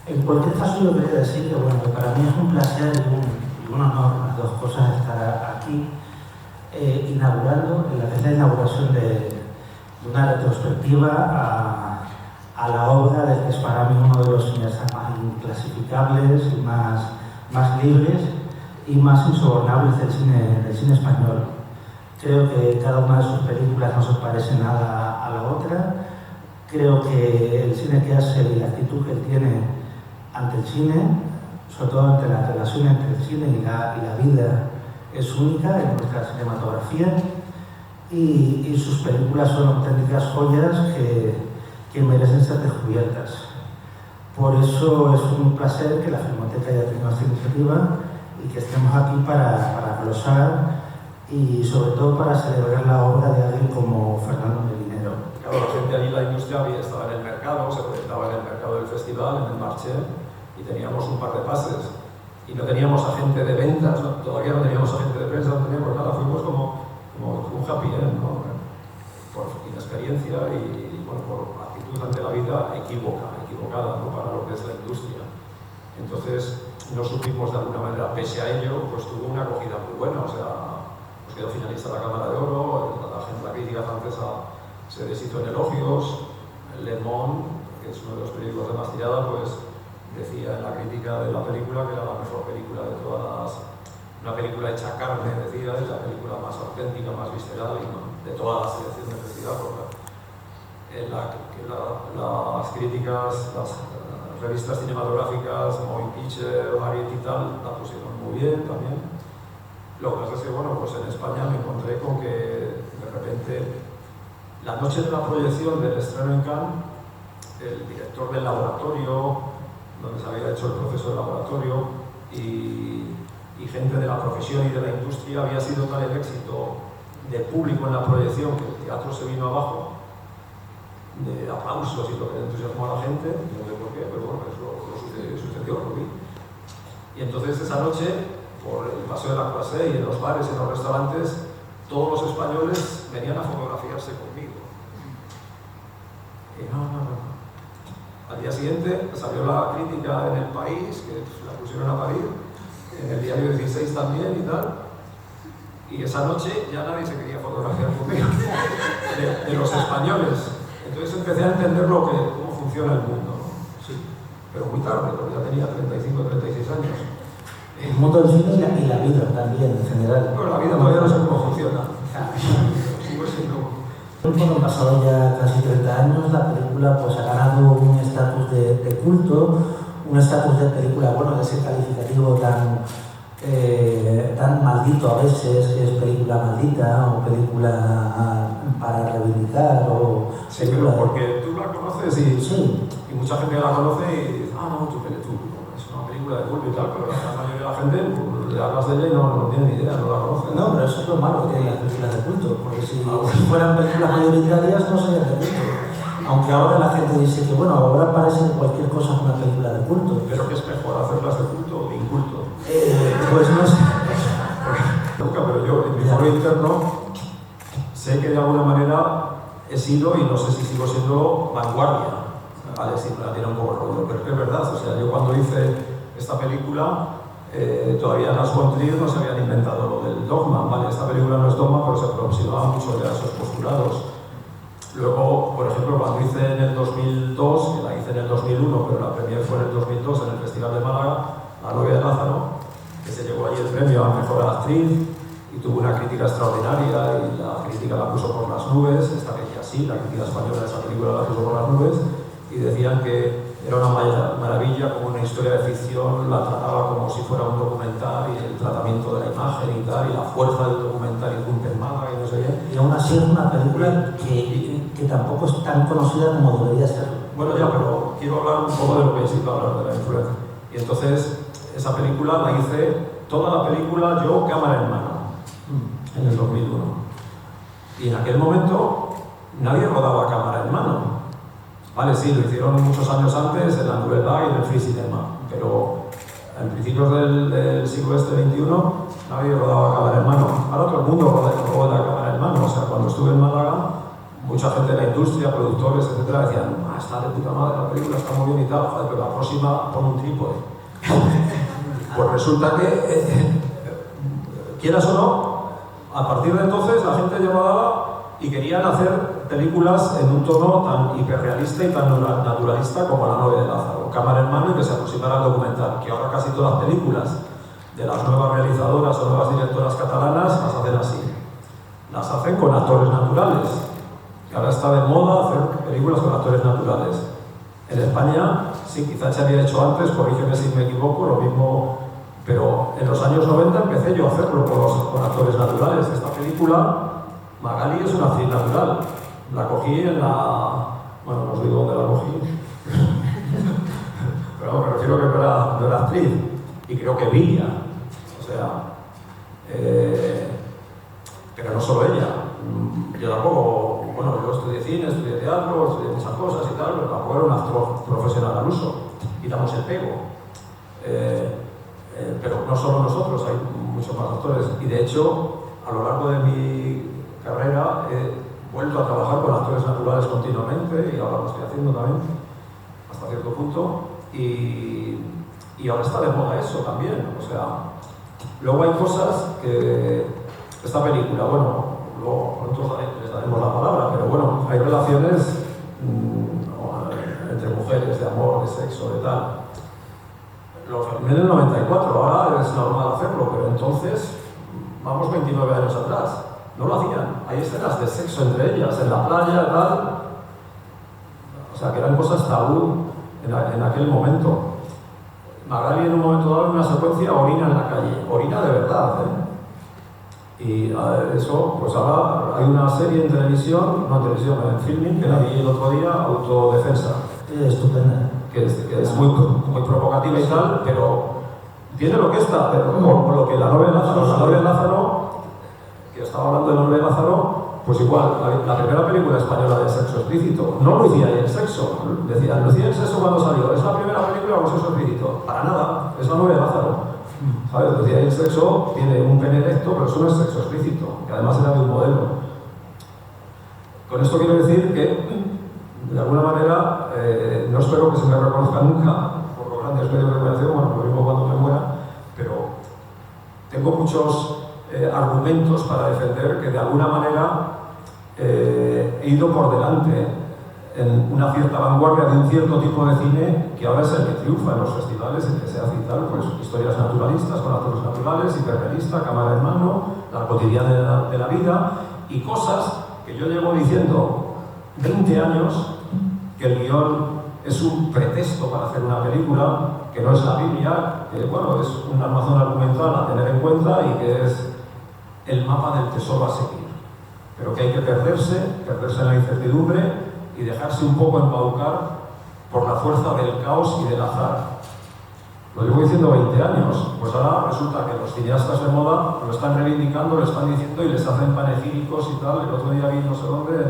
En cualquier caso, yo quería decir que, bueno, que para mí es un placer y un honor, las dos cosas, estar aquí inaugurando, en la tercera inauguración de una retrospectiva a la obra del que es para mí uno de los cineastas más inclasificables y más libres y más insobornables del cine español. Creo que cada una de sus películas no se parece nada a la otra. Creo que el cine que hace y la actitud que él tiene ante el cine, sobre todo ante la relación entre el cine y la vida, es única en nuestra cinematografía y sus películas son auténticas joyas que merecen ser descubiertas. Por eso es un placer que la Filmoteca haya tenido esta iniciativa y que estemos aquí para glosar y sobre todo para celebrar la obra de alguien como Fernando Melinero. Claro, la gente allí, la industria estaba en el mercado, se proyectaba en el mercado del festival, en el marché, y teníamos un par de pases. Y no teníamos agente de ventas, ¿no? Todavía no teníamos agente de prensa, no teníamos nada, fuimos como un happy end, ¿no? Por inexperiencia y bueno, por actitud ante la vida equivocada, ¿no? Para lo que es la industria. Entonces, no supimos de alguna manera, pese a ello, pues tuvo una acogida muy buena, o sea, pues quedó finalista de la Cámara de Oro, la crítica francesa se deshizo en elogios, Le Monde, que es uno de los periódicos de más tirada, pues decía en la crítica de la película que era la mejor película de todas una película hecha carne, decía, es la película más auténtica, más visceral y de toda la selección del festival, porque las críticas, las revistas cinematográficas, Moving Picture, Variety y tal, la pusieron muy bien también. Lo que pasa es que, bueno, pues en España me encontré con que de repente, la noche de la proyección del estreno en Cannes, el director del laboratorio, donde se había hecho el proceso de laboratorio, y gente de la profesión y de la industria, había sido tal el éxito de público en la proyección que el teatro se vino abajo, de aplausos y lo que entusiasmó a la gente, no sé por qué, pero bueno, eso sucedió, lo vi. Y entonces esa noche, por el paseo de la clase y en los bares y en los restaurantes, todos los españoles venían a fotografiarse conmigo. Y no. Al día siguiente salió la crítica en El País, que la pusieron a parir, en el diario 16 también y tal. Y esa noche ya nadie se quería fotografiar conmigo, de los españoles. Entonces empecé a entender cómo funciona el mundo, ¿no? Sí, pero muy tarde, porque ya tenía 35 o 36 años. El mundo del cine y la vida también, en general. Bueno, la vida todavía no sé cómo funciona. Sigo siendo... Bueno, han pasado ya casi 30 años, la película pues ha ganado un estatus de culto, un estatus de película, bueno, de ese calificativo tan maldito a veces, que es película maldita o película para reivindicar o... Sí, pero porque tú la conoces sí. Y mucha gente la conoce y dice, no, tú es una película de culto y tal, pero la mayoría de la gente le hablas de ella y no tiene ni idea, no la conoce. No, pero eso es lo malo que hay las películas de culto, porque si fueran películas mayoritarias no serían de culto. Aunque ahora la gente dice que, bueno, ahora parece que cualquier cosa es una película de culto. ¿Pero qué es mejor, hacerlas de culto o de inculto? Pues no sé. Pero yo, en mi foro interno, sé que de alguna manera he sido, y no sé si sigo siendo, vanguardia. Vale, sí, me la tiene un poco rollo, pero es que es verdad. O sea, yo cuando hice esta película, todavía en Las von Trier no se habían inventado lo del dogma. Vale, esta película no es dogma, pero se aproximaba mucho ya a esos postulados. Luego, por ejemplo, cuando hice en el 2002, que la hice en el 2001, pero la premier fue en el 2002 en el Festival de Málaga, La novia de Lázaro, que se llevó allí el premio a Mejor Actriz y tuvo una crítica extraordinaria y la crítica la puso por las nubes, esta que ya sí, la crítica española de esa película la puso por las nubes, y decían que era una maravilla, como una historia de ficción, la trataba como si fuera un documental y el tratamiento de la imagen y tal, y la fuerza del documental irrumpe en Málaga y no sé qué. Y aún así es una película que tampoco es tan conocida como debería ser. Bueno, ya, pero quiero hablar un poco de lo que sí para hablar de la influencia. Y entonces, esa película la hice, toda la película yo cámara en mano, en el 2001. Y en aquel momento nadie rodaba cámara en mano. Vale, sí, lo hicieron muchos años antes en la Nouvelle Vague y en el Free Cinema, pero en principios del siglo XXI nadie rodaba cámara en mano. Ahora todo el mundo roda la cámara en mano, o sea, estuve en Málaga, mucha gente de la industria, productores, etcétera, decían, está de puta madre la película, está muy bien y tal, joder, pero la próxima pon un trípode. Pues resulta que, quieras o no, a partir de entonces la gente llamaba y querían hacer películas en un tono tan hiperrealista y tan naturalista como La novia de Lázaro, cámara en mano y que se aproximara al documental, que ahora casi todas las películas de las nuevas realizadoras o nuevas directoras catalanas las hacen así. Las hacen con actores naturales, que ahora está de moda hacer películas con actores naturales. En España, sí, quizás se había hecho antes, corrígeme si me equivoco, lo mismo, pero en los años 90 empecé yo a hacerlo con actores naturales. Esta película, Magali, es una actriz natural. La cogí en la... bueno, no os digo dónde la cogí, pero me refiero que no era actriz, y creo que Villa, o sea... pero no solo ella, yo tampoco, bueno, yo estudié cine, estudié teatro, estudié muchas cosas y tal, pero tampoco era un actor profesional al uso, y damos el pego. Pero no solo nosotros, hay muchos más actores, y de hecho, a lo largo de mi carrera he vuelto a trabajar con actores naturales continuamente, y ahora lo estoy haciendo también, hasta cierto punto, y ahora está de moda eso también, o sea, luego hay cosas que... Esta película, bueno, luego pronto les daremos la palabra, pero bueno, hay relaciones entre mujeres, de amor, de sexo, de tal. Lo filmé en el 94, ahora es normal hacerlo, pero entonces, vamos 29 años atrás, no lo hacían. Hay escenas de sexo entre ellas, en la playa, tal. O sea, que eran cosas tabú en aquel momento. Magali en un momento dado, en una secuencia, orina en la calle. Orina de verdad, ¿eh? Y eso, pues ahora hay una serie en televisión, no en televisión, en filming, que la vi el otro día, Autodefensa. Estupenda. Que es muy provocativa y tal, pero tiene lo que está, pero por lo que la novia de Lázaro, que estaba hablando de la novia de Lázaro, pues igual, la primera película española de sexo explícito, no lucía ahí el sexo, decían, lucía el sexo cuando salió, es la primera película con sexo explícito, para nada, es la novia de Lázaro. ¿Sabes? Decía, el sexo tiene un pene erecto, pero eso no es sexo explícito, que además era de un modelo. Con esto quiero decir que, de alguna manera, no espero que se me reconozca nunca por los grandes medios de comunicación, bueno, lo mismo cuando me muera, pero tengo muchos argumentos para defender que de alguna manera he ido por delante en una cierta vanguardia de un cierto tipo de cine que ahora es el que triunfa en los festivales, el que se hace y tal, pues historias naturalistas, con actores naturales, hiperrealista, cámara en mano, la cotidiana de la vida y cosas que yo llevo diciendo 20 años que el guión es un pretexto para hacer una película, que no es la Biblia, que bueno, es un armazón argumental a tener en cuenta y que es el mapa del tesoro a seguir, pero que hay que perderse en la incertidumbre y dejarse un poco embaucar por la fuerza del caos y del azar. Lo llevo diciendo 20 años, pues ahora resulta que los cineastas de moda lo están reivindicando, lo están diciendo y les hacen panegíricos y tal. El otro día vi no sé dónde,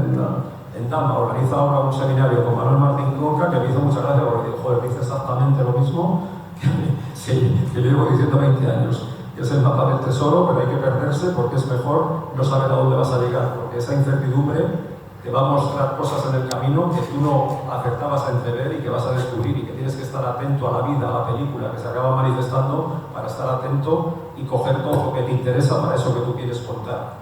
en Dama, organiza ahora un seminario con Manuel Martín Conca que me hizo mucha gracia porque dijo, joder, dice exactamente lo mismo que yo llevo diciendo 20 años. Que es el mapa del tesoro, pero hay que perderse porque es mejor no saber a dónde vas a llegar, porque esa incertidumbre te va a mostrar cosas en el camino que tú no acertabas a entrever y que vas a descubrir y que tienes que estar atento a la vida, a la película que se acaba manifestando para estar atento y coger todo lo que te interesa para eso que tú quieres contar.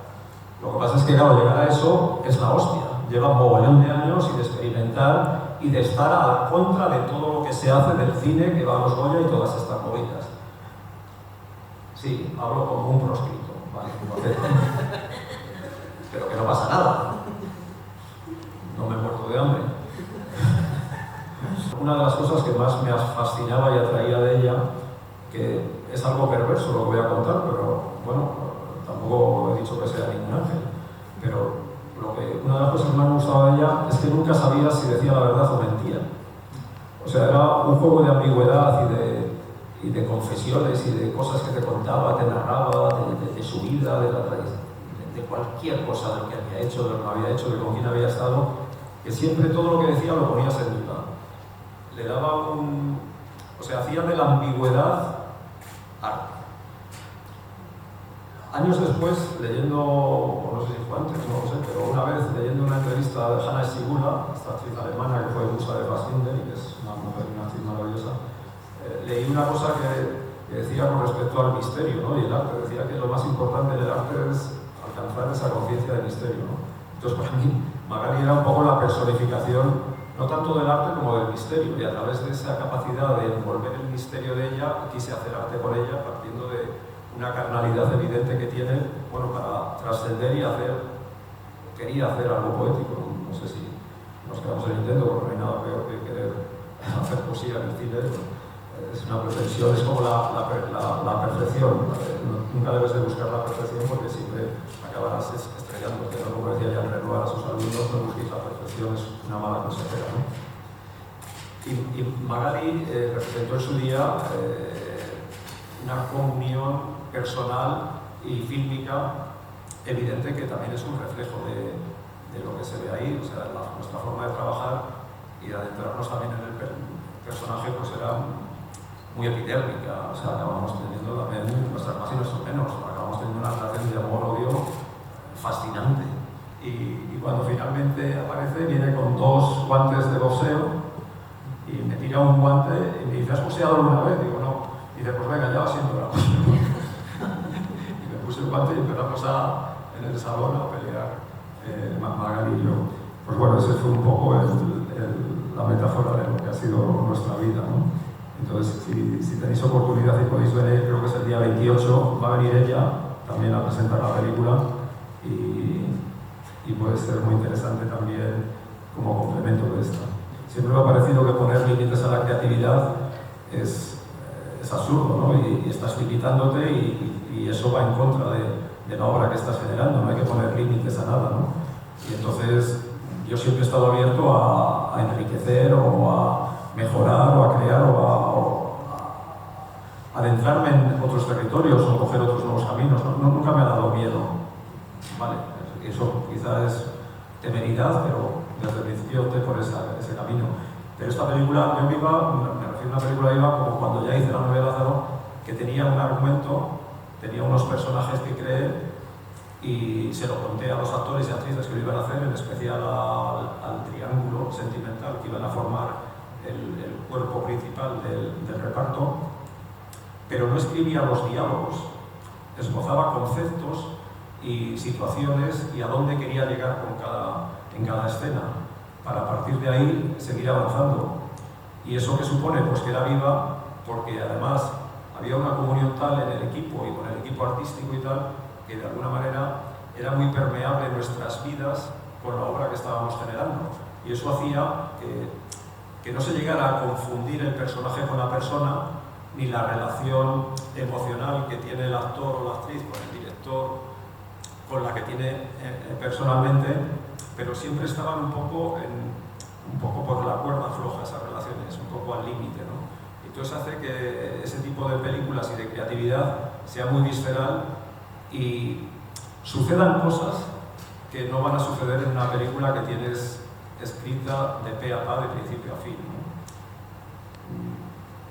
Lo que pasa es que, claro, llegar a eso es la hostia. Lleva un mogollón de años y de experimentar y de estar a la contra de todo lo que se hace del cine, que va a los Goya y todas estas movidas. Sí, hablo como un proscrito, ¿vale? Pero que no pasa nada. No me he muerto de hambre. Una de las cosas que más me fascinaba y atraía de ella, que es algo perverso lo que voy a contar, pero bueno, tampoco he dicho que sea ningún ángel, pero una de las cosas que más me gustaba de ella es que nunca sabía si decía la verdad o mentía. O sea, era un juego de ambigüedad y de confesiones y de cosas que te contaba, te narraba de su vida, de cualquier cosa, de lo que había hecho, de lo que no había hecho, de con quién había estado, que siempre todo lo que decía lo ponías en duda. Le daba o sea, hacía de la ambigüedad arte. Años después, leyendo, o no sé si fue antes, no lo sé, pero la de Hanna Sigula, esta actriz alemana que fue musa de Fassbinder y que es una mujer, una actriz maravillosa, leí una cosa que decía con respecto al misterio, ¿no? Y el arte. Decía que lo más importante del arte es alcanzar esa conciencia del misterio, ¿no? Entonces, para mí, Magali era un poco la personificación, no tanto del arte como del misterio, y a través de esa capacidad de envolver el misterio de ella, quise hacer arte con ella, partiendo de una carnalidad evidente que tiene, bueno, para trascender y quería hacer algo poético. No sé si nos quedamos en el intento, porque no hay nada peor que querer hacer poesía en el cine. Es una pretensión, es como la perfección. Nunca debes de buscar la perfección porque siempre acabarás estrellándote, ¿no? Como decía Jean Renoir a sus alumnos, no busquéis la perfección, es una mala consejera, ¿no? Y Magali representó en su día una comunión personal y fílmica evidente, que también es un reflejo de lo que se ve ahí. O sea, nuestra forma de trabajar y de adentrarnos también en el personaje pues era muy epidérmica. O sea, acabamos teniendo también nuestras más y nuestros menos, acabamos teniendo una relación de amor-odio fascinante. Y cuando finalmente aparece, viene con 2 guantes de boxeo y me tira un guante y me dice: ¿has boxeado alguna vez? Digo, no. Y dice: pues venga, ya va siendo hora. Y me puse el guante y empezamos en el salón a pelear, Magali y yo. Pues bueno, ese fue un poco la metáfora de lo que ha sido nuestra vida, ¿no? Entonces, si tenéis oportunidad y podéis venir, creo que es el día 28, va a venir ella también a presentar la película y puede ser muy interesante también como complemento de esta. Siempre me ha parecido que poner límites a la creatividad es absurdo, ¿no? Y estás limitándote y eso va en contra de la obra que estás generando. No hay que poner límites a nada, ¿no? Y entonces yo siempre he estado abierto a enriquecer o a mejorar o a crear o a adentrarme en otros territorios o coger otros nuevos caminos. Nunca me ha dado miedo, ¿vale? Eso quizás es temeridad, pero desde el principio opté por ese camino. Pero esta película, yo viva, me refiero a una película viva como cuando ya hice La novia de Lázaro, que tenía un argumento, tenía unos personajes que creé y se lo conté a los actores y actrices que lo iban a hacer, en especial al triángulo sentimental que iban a formar el cuerpo principal del reparto, pero no escribía los diálogos, esbozaba conceptos y situaciones y a dónde quería llegar en cada escena, para a partir de ahí seguir avanzando. ¿Y eso qué supone? Pues que era viva, porque además había una comunión tal en el equipo y con el equipo artístico y tal, que de alguna manera era muy permeable en nuestras vidas con la obra que estábamos generando. Y eso hacía que no se llegara a confundir el personaje con la persona, ni la relación emocional que tiene el actor o la actriz con el director, con la que tiene personalmente, pero siempre estaban un poco por la cuerda floja esas relaciones, un poco al límite, ¿no? Entonces hace que ese tipo de películas y de creatividad sea muy visceral y sucedan cosas que no van a suceder en una película que tienes escrita de pe a pa, de principio a fin, ¿no?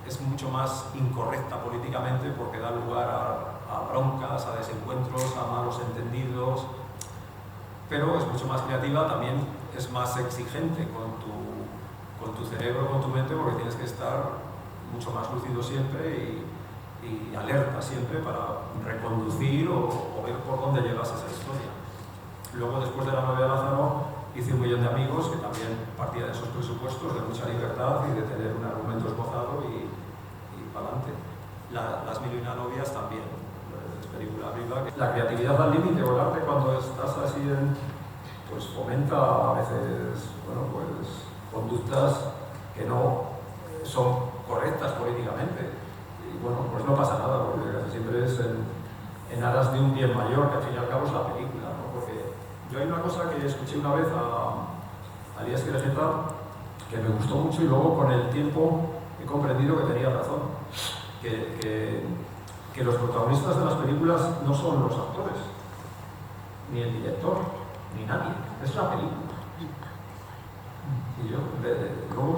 Es mucho más incorrecta políticamente porque da lugar a broncas, a desencuentros, a malos entendidos, pero es mucho más creativa, también es más exigente con tu cerebro, con tu mente, porque tienes que estar mucho más lúcido siempre y alerta siempre para reconducir o ver por dónde llevas esa historia. Luego, después de La novia de Lázaro, hice Un millón de amigos, que también partía de esos presupuestos, de mucha libertad y de tener un argumento esbozado y para adelante. Las mil y una novias también, es película viva. La creatividad al límite o el arte, cuando estás así pues fomenta a veces, bueno, pues conductas que no son correctas políticamente. Y bueno, pues no pasa nada, porque casi siempre es en aras de un bien mayor, que al fin y al cabo es la película, ¿no? Porque yo hay una cosa que escuché una vez a Elías Querejeta que me gustó mucho y luego con el tiempo he comprendido que tenía razón, que los protagonistas de las películas no son los actores, ni el director, ni nadie, es la película. Y yo luego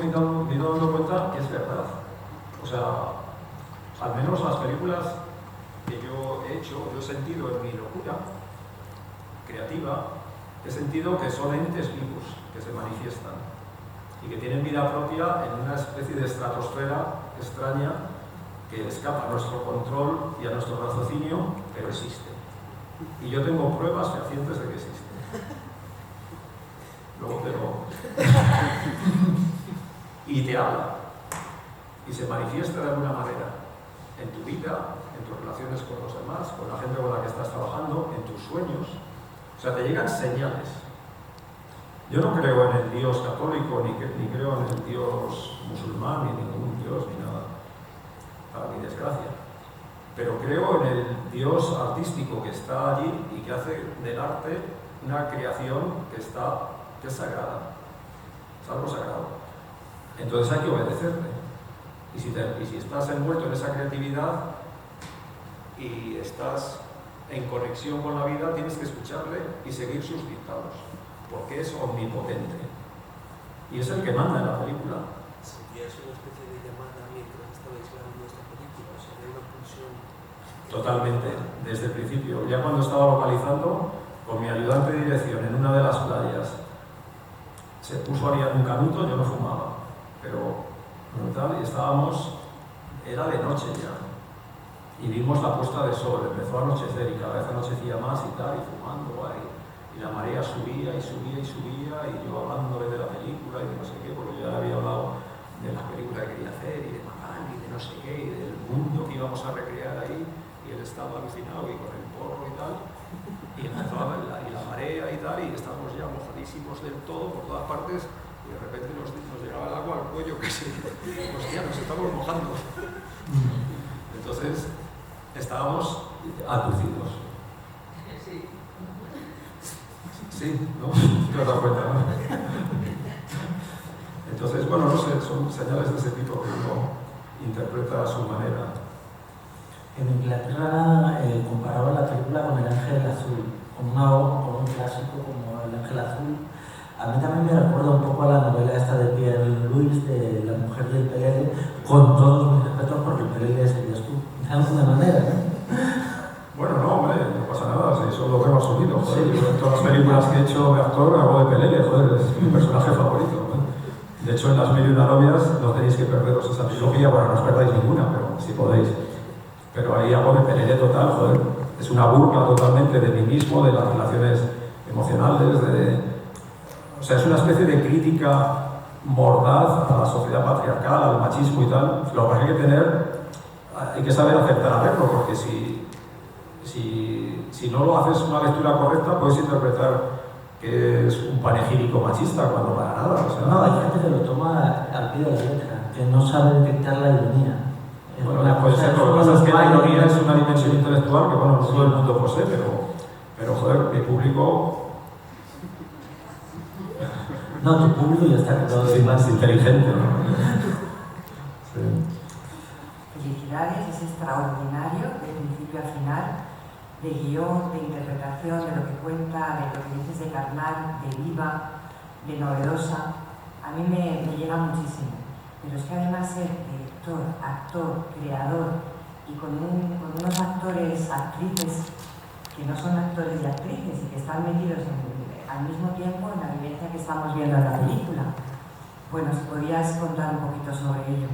me he ido dando cuenta que es verdad. O sea, al menos las películas que yo he hecho, yo he sentido en mi locura creativa, He sentido que son entes vivos que se manifiestan y que tienen vida propia en una especie de estratosfera extraña que escapa a nuestro control y a nuestro raciocinio, pero existe. Y yo tengo pruebas fehacientes de que existe. Luego te lo... Y te habla. Y se manifiesta de alguna manera en tu vida, en tus relaciones con los demás, con la gente con la que estás trabajando, en tus sueños. O sea, te llegan señales. Yo no creo en el Dios católico, ni creo en el Dios musulmán, ni ningún Dios, ni nada, para mi desgracia. Pero creo en el Dios artístico que está allí y que hace del arte una creación que es sagrada, es algo sagrado. Entonces hay que obedecerle. Y si estás envuelto en esa creatividad y estás en conexión con la vida, tienes que escucharle y seguir sus dictados, porque es omnipotente. Y es el que manda en la película. ¿Sentías una especie de llamada mientras estabais grabando esta película? O sea, ¿había una pulsión? Totalmente, desde el principio. Ya cuando estaba localizando, con mi ayudante de dirección en una de las playas, se puso a liar un canuto, yo no fumaba, pero brutal, y estábamos, era de noche ya, y vimos la puesta de sol, empezó a anochecer y cada vez anochecía más y tal, y fumando ahí, y la marea subía y subía y subía, y yo hablándole de la película y de no sé qué, porque yo ya le había hablado de la película que quería hacer, y de Magal, y de no sé qué, y del mundo que íbamos a recrear ahí, y él estaba alucinado y con el porro y tal, y empezó y la marea y tal, y estábamos ya mojadísimos del todo por todas partes, y de repente nos llegaba el agua al cuello, que sí, hostia, nos estamos mojando. Entonces, estábamos aturdidos. Sí. Sí, ¿no? ¿Te has dado cuenta, no? Entonces, bueno, no sé, son señales de ese tipo que uno interpreta a su manera. En Inglaterra comparaban la película con El Ángel Azul, con un clásico como El Ángel Azul. A mí también me recuerda un poco a la novela esta de Pierre Louis, de La mujer del pelele, con todos mis respetos porque el pelele serías tú, de alguna manera, ¿no? Bueno, no, hombre, no pasa nada, si eso lo veo asumido. Joder, yo en todas las películas que he hecho de actor hago de pelele, joder, es mi personaje favorito. ¿no? De hecho, en Las mil y una novias no tenéis que perderos esa trilogía, bueno, no os perdáis ninguna, pero si podéis. Pero ahí hago de pelele total, joder. Es una burla totalmente de mí mismo, de las relaciones emocionales, o sea, es una especie de crítica mordaz a la sociedad patriarcal, al machismo y tal. Lo que hay que tener, hay que saber aceptar a verlo, porque si no lo haces una lectura correcta, puedes interpretar que es un panegírico machista, cuando para nada. O sea, no, hay gente que lo toma al pie de la letra, que no sabe detectar la ironía. Bueno, puede ser, lo que pasa es que la ironía es una dimensión intelectual que, bueno, no todo el mundo posee, pero joder, mi público... No, tu público ya está claro. Es más inteligente, ¿no? Sí. Felicidades, es extraordinario, de principio a final, de guión, de interpretación, de lo que cuenta, de lo que dices de carnal, de viva, de novedosa. A mí me llega muchísimo. Pero es que además ser director, actor, creador y con unos actores, actrices que no son actores y actrices y que están metidos al mismo tiempo en la vivencia que estamos viendo en la película. Bueno, si podías contar un poquito sobre ello.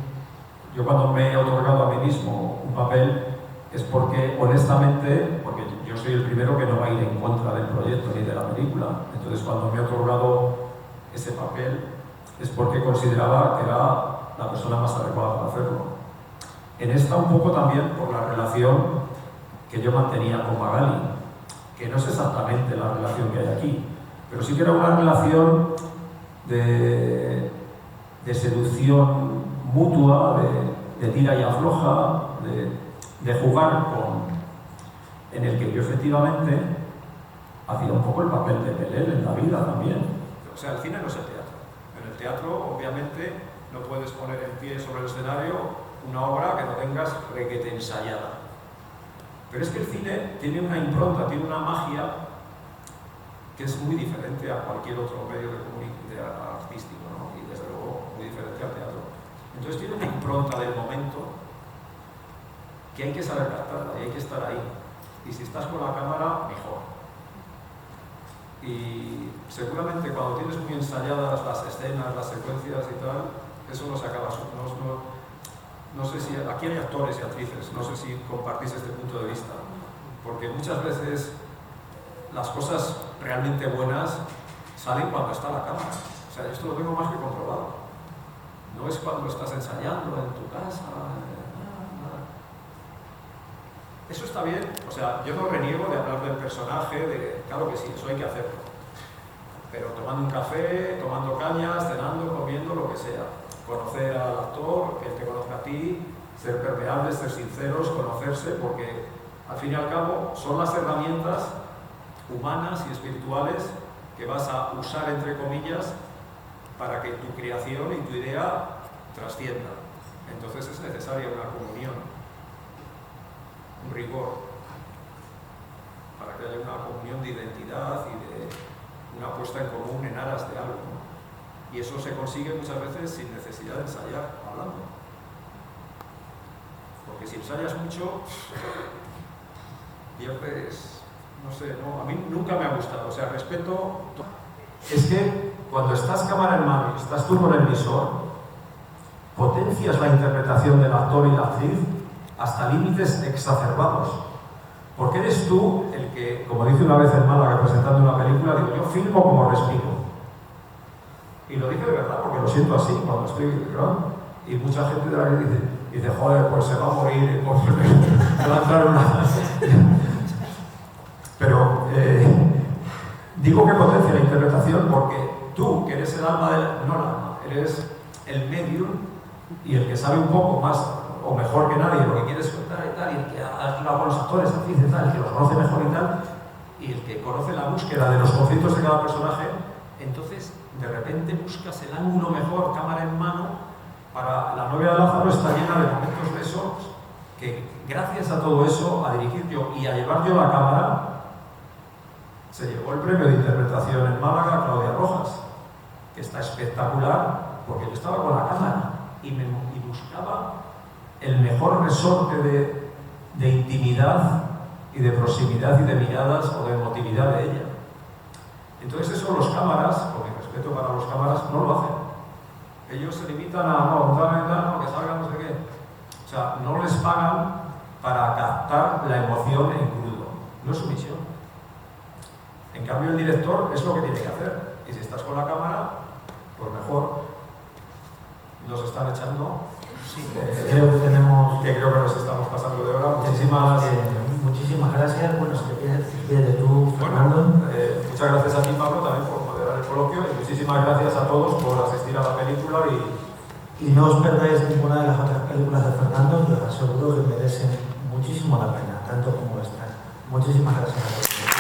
Yo cuando me he otorgado a mí mismo un papel es porque, honestamente, porque yo soy el primero que no va a ir en contra del proyecto ni de la película. Entonces, cuando me he otorgado ese papel es porque consideraba que era la persona más adecuada para hacerlo. En esta un poco también por la relación que yo mantenía con Magali, que no es exactamente la relación que hay aquí, pero sí que era una relación de seducción mutua, de tira y afloja, de jugar en el que yo efectivamente hacía un poco el papel de Pelé en la vida también. O sea, el cine no es el teatro. En el teatro, obviamente, no puedes poner en pie sobre el escenario una obra que no tengas requete ensayada. Pero es que el cine tiene una impronta, tiene una magia que es muy diferente a cualquier otro medio de artístico, ¿no? Y desde luego muy diferente al teatro. Entonces tiene una impronta del momento que hay que saber captarla y hay que estar ahí. Y si estás con la cámara, mejor. Y seguramente cuando tienes muy ensayadas las escenas, las secuencias y tal, eso no se acaba. No sé si aquí hay actores y actrices, no sé si compartís este punto de vista, porque muchas veces las cosas realmente buenas salen cuando está la cámara. O sea, esto lo tengo más que comprobado. No es cuando estás ensayando en tu casa. Nada. Eso está bien. O sea, yo no reniego de hablar del personaje, claro que sí, eso hay que hacerlo. Pero tomando un café, tomando cañas, cenando, comiendo, lo que sea. Conocer al actor, que él te conozca a ti, ser permeables, ser sinceros, conocerse, porque al fin y al cabo son las herramientas humanas y espirituales que vas a usar, entre comillas, para que tu creación y tu idea trascienda. Entonces es necesaria una comunión, un rigor, para que haya una comunión de identidad y de una puesta en común en aras de algo, ¿no? Y eso se consigue muchas veces sin necesidad de ensayar, hablando. Porque si ensayas mucho, pierdes, no sé, no, a mí nunca me ha gustado, o sea, respeto. Es que cuando estás cámara en mano y estás tú con el visor, potencias la interpretación del actor y la actriz hasta límites exacerbados. Porque eres tú el que, como dice una vez en Málaga presentando una película, digo, yo filmo como respiro. Y lo dije de verdad, porque lo siento así cuando estoy grabando. Y mucha gente de la que dice, joder, pues se va a morir, pues se va a entrar una... Pero digo que potencia la interpretación porque tú, que eres el alma de no el alma, eres el medium y el que sabe un poco más o mejor que nadie lo que quieres contar y tal, y el que ha estudiado con los actores, actrices y tal, el que los conoce mejor y tal, y el que conoce la búsqueda de los conflictos de cada personaje, entonces de repente buscas el ángulo mejor, cámara en mano, para la novia de Lázaro está llena de momentos de esos que gracias a todo eso, a dirigir yo y a llevar yo la cámara, se llevó el premio de interpretación en Málaga a Claudia Rojas, que está espectacular porque yo estaba con la cámara y buscaba el mejor resorte de intimidad y de proximidad y de miradas o de emotividad de ella. Entonces eso los cámaras, con mi respeto para los cámaras, no lo hacen. Ellos se limitan a que salga no sé qué. O sea, no les pagan para captar la emoción en crudo. No es su misión. En cambio, el director es lo que tiene que hacer. Y si estás con la cámara, pues mejor. Nos están echando. Sí, creo que tenemos... creo que nos estamos pasando de hora. Muchísimas gracias. Bueno, si te quieres tú, Fernando. Muchas gracias a ti, Pablo, también por moderar el coloquio. Y muchísimas gracias a todos por asistir a la película. Y no os perdáis ninguna de las otras películas de Fernando, que os aseguro que merecen muchísimo la pena, tanto como esta. Muchísimas gracias a todos.